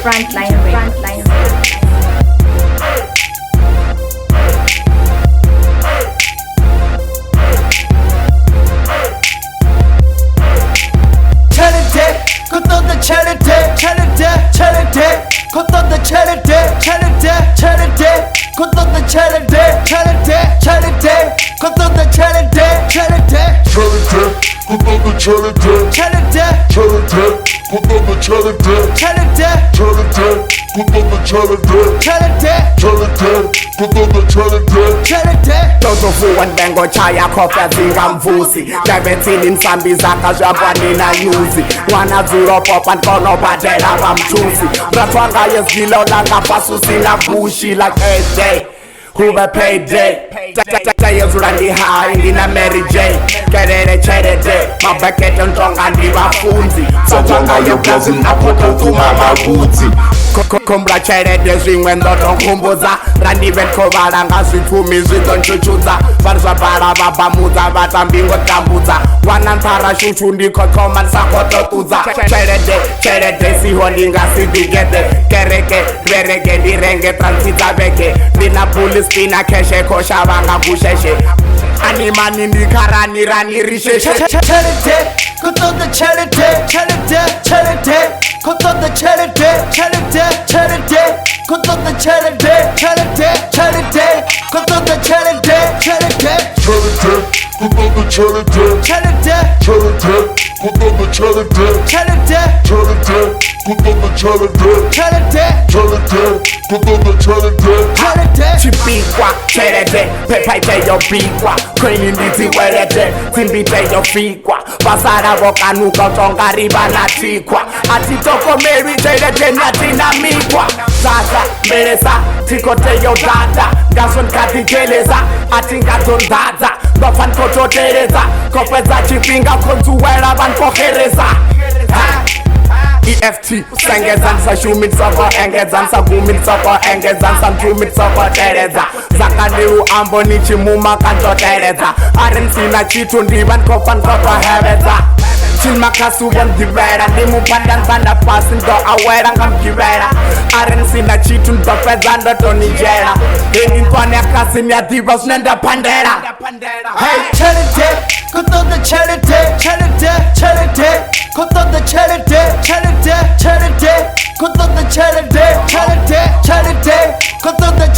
Frontline Radio. Tozovuka ndengo chaya khopha zingamvusi Davetsini insambi zaka zvapanina nyuzi Mwana dzuro popa nkono patela vamchusi Ratwanga yezgilo langa pasusina bushi like a day Hoover payday Tayezula ndi high ndina Mary J Kerere cherete Mabekete ntonga ndi vafunzi Satanga yoblazi apoto tuma mabuti Kumbra cherete zvimwe ndotonkumbuza Randiven kovalanga zvipfumi zvidonchuchudza Vanhu zvabhara vabhamudza vatambi ngotambudza Wana ntara shushu ndikokoma ndisakototudza Cherete siho ndingasidhigete Kereke rereke ndirenge transita veke Ndina puli spina keshe kosha vanga kusheshe Animani ndikaranirani risheshe Cherete Kotoda cherete Kotoda cherete Kotoda cherete Kotoda cherete Chipikwa, cherete, pepaite yobikwa Kweni nditi werete, timbite yofikwa Pasara vokanuka utongariba natikwa Atitoko meri cherete natinamikwa Sasa, meresa, tikote yodada Ngason katikeleza, atingatondada Ndofan kototereza, kopeza chipinga kontuwera vankohereza EFT, sengezansa shumit soko engezansa gumit soko engezansa mtumit soko tereza Zakaniru ambo nichimuma kantotereza Arensina chitu ndivan kofan koto heveza Chilmakasu wandivera Nimupandan banda pasin do awera ngamkivera Arensina chitu ndopeza ndoto nijera Hindi ntwane akasin ya divas nenda pandera Hey, cherete Kotoda cherete Kotoda cherete Kotoda cherete Kotoda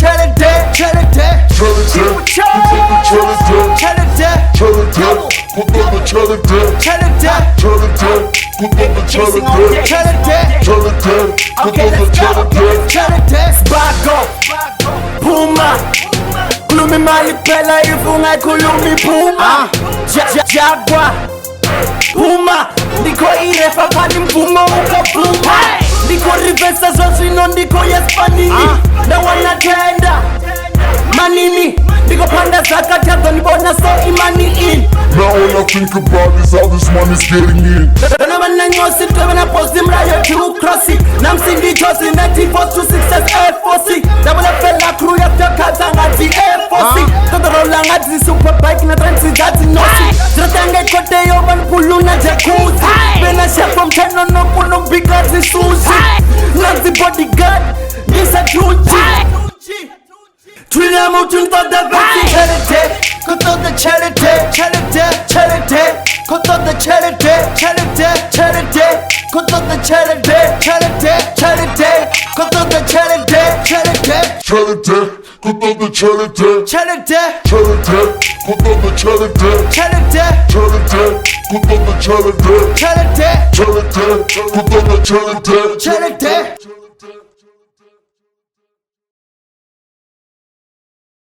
Spago Puma Kulumi mali pela ifunga kulumi Puma Jaguar Puma Ndiko irefa pani mvumo ukapuma Ndiko rivesa zozino ndiko yespanini Na wanatenda Manini Ndiko panda zaka tazo nibona so imani in Now all I think about is how this money's getting in Dona wana nyosi tuwe na posi mrayo tu crossi Na msindi chosi 94 to 6 F4C Dabula fella crew ya fya kaza ngati F4C Todorola ngati superbike na transi zati nosi Tratange kote yo van pulu na jacuzzi Bena shafo mteno no puno bikazi sushi Nazi bodyguard Nisa chuchi Twina mutu ntoda vati cherete Kotoda cherete Kotoda cherete Kotoda cherete Kotoda cherete Kotoda cherete Kotoda cherete Kotoda cherete